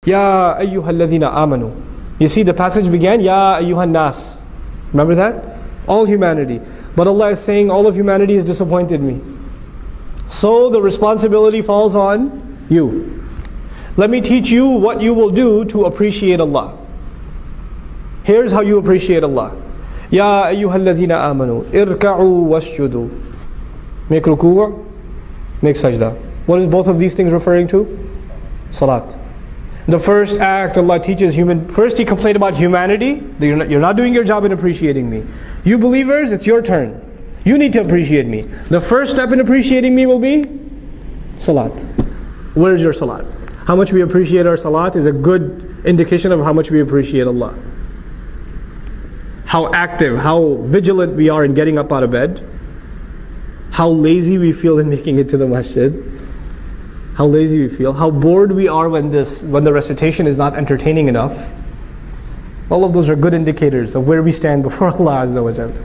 Ya ayyuhalladhina amanu. You see the passage began, Ya ayyuhan nas. Remember that? All humanity. But Allah is saying all of humanity has disappointed me. So the responsibility falls on you. Let me teach you what you will do to appreciate Allah. Here's how you appreciate Allah. Ya ayyuhalladhina amanu. Irka'u wasjudu. Make ruku', make sajda. What is both of these things referring to? Salat. The first act Allah teaches first He complained about humanity. You're not doing your job in appreciating me. You believers, it's your turn. You need to appreciate me. The first step in appreciating me will be salat. Where's your salat? How much we appreciate our salat is a good indication of how much we appreciate Allah. How active, how vigilant we are in getting up out of bed. How lazy we feel in making it to the masjid. How lazy we feel, how bored we are when the recitation is not entertaining enough. All of those are good indicators of where we stand before Allah Azza wa Jalla.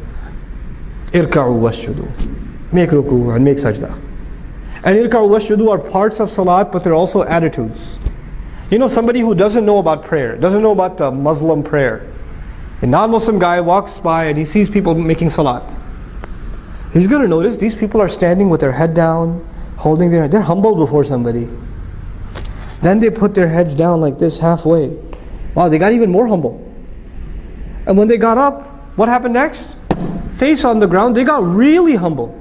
Irka'u wasjudu. Make ruku' and make sajda. And irka'u wasjudu are parts of salat, but they're also attitudes. You know, somebody who doesn't know about prayer, doesn't know about the Muslim prayer. A non-Muslim guy walks by and he sees people making salat. He's going to notice these people are standing with their head down, holding their head. They're humble before somebody. Then they put their heads down like this halfway. Wow, they got even more humble. And when they got up, what happened next? Face on the ground, they got really humble.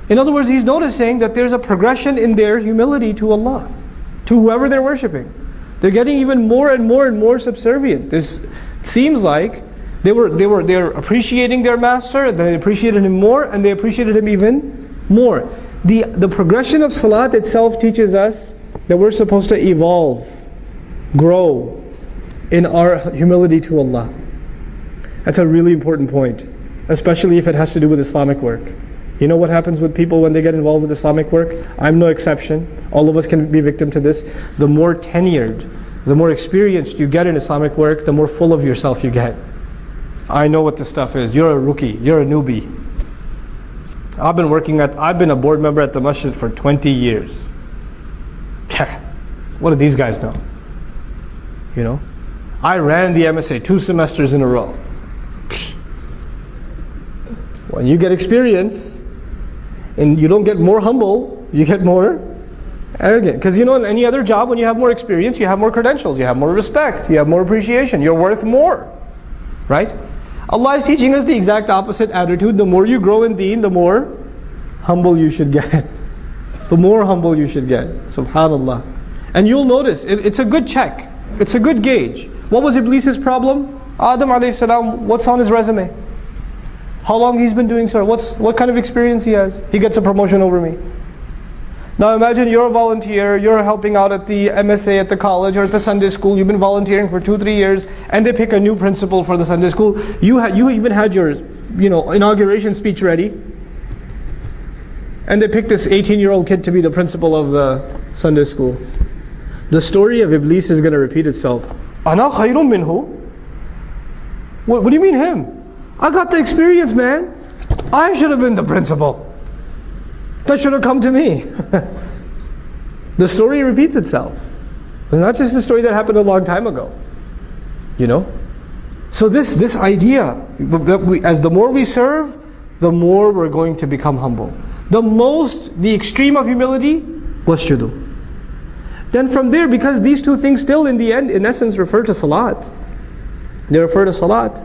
In other words, he's noticing that there's a progression in their humility to Allah, to whoever they're worshipping. They're getting even more and more and more subservient. This seems like they're appreciating their master, and they appreciated him more, and they appreciated him even more. The progression of salat itself teaches us that we're supposed to evolve, grow in our humility to Allah. That's a really important point, especially if it has to do with Islamic work. You know what happens with people when they get involved with Islamic work? I'm no exception. All of us can be victim to this. The more tenured, the more experienced you get in Islamic work, the more full of yourself you get. I know what this stuff is. You're a rookie. You're a newbie. I've been a board member at the masjid for 20 years. What do these guys know? You know? I ran the MSA 2 semesters in a row. When you get experience, and you don't get more humble, you get more arrogant. Because you know, in any other job, when you have more experience, you have more credentials, you have more respect, you have more appreciation, you're worth more. Right? Allah is teaching us the exact opposite attitude. The more you grow in deen, the more humble you should get. The more humble you should get. Subhanallah. And you'll notice, it's a good check. It's a good gauge. What was Iblis's problem? Adam alayhi salam, what's on his resume? How long he's been doing so? What kind of experience he has? He gets a promotion over me. Now imagine you're a volunteer, you're helping out at the MSA at the college or at the Sunday school, you've been volunteering for 2-3 years, and they pick a new principal for the Sunday school. You even had your inauguration speech ready, and they pick this 18-year-old kid to be the principal of the Sunday school. The story of Iblis is going to repeat itself. Ana khayrun minhu? What do you mean him? I got the experience, man. I should have been the principal. That should have come to me. The story repeats itself. It's not just a story that happened a long time ago. You know? So this idea that as the more we serve, the more we're going to become humble. The extreme of humility was shudu. Then from there, because these two things still in the end, in essence, refer to salat. They refer to salat.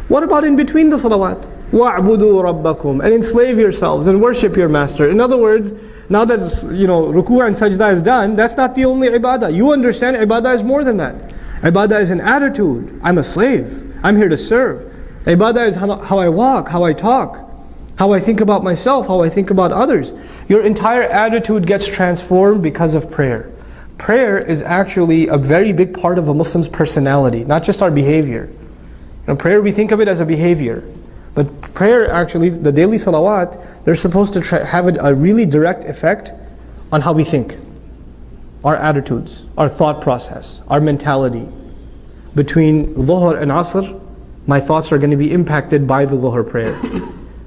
What about in between the salawat? وَاعْبُدُوا رَبَّكُمْ, and enslave yourselves and worship your master. In other words, now that ruku' and sajda is done, that's not the only ibadah. You understand ibadah is more than that. Ibadah is an attitude. I'm a slave. I'm here to serve. Ibadah is how I walk, how I talk, how I think about myself, how I think about others. Your entire attitude gets transformed because of prayer. Prayer is actually a very big part of a Muslim's personality, not just our behavior. Prayer, we think of it as a behavior. But prayer actually, the daily salawat, they're supposed to have a really direct effect on how we think. Our attitudes, our thought process, our mentality. Between Dhuhr and Asr, my thoughts are going to be impacted by the Dhuhr prayer.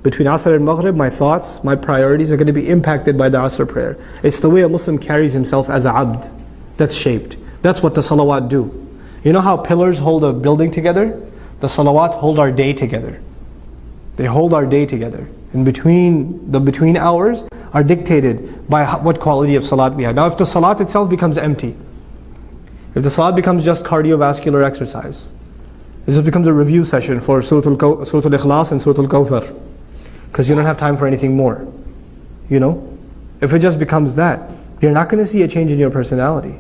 Between Asr and Maghrib, my thoughts, my priorities are going to be impacted by the Asr prayer. It's the way a Muslim carries himself as a abd. That's shaped. That's what the salawat do. You know how pillars hold a building together? The salawat hold our day together. They hold our day together. And the between hours are dictated by what quality of salat we have. Now if the salat itself becomes empty, if the salat becomes just cardiovascular exercise, it just becomes a review session for Surah Al-Ikhlas and Surah Al-Kawthar, because you don't have time for anything more. You know? If it just becomes that, you're not going to see a change in your personality.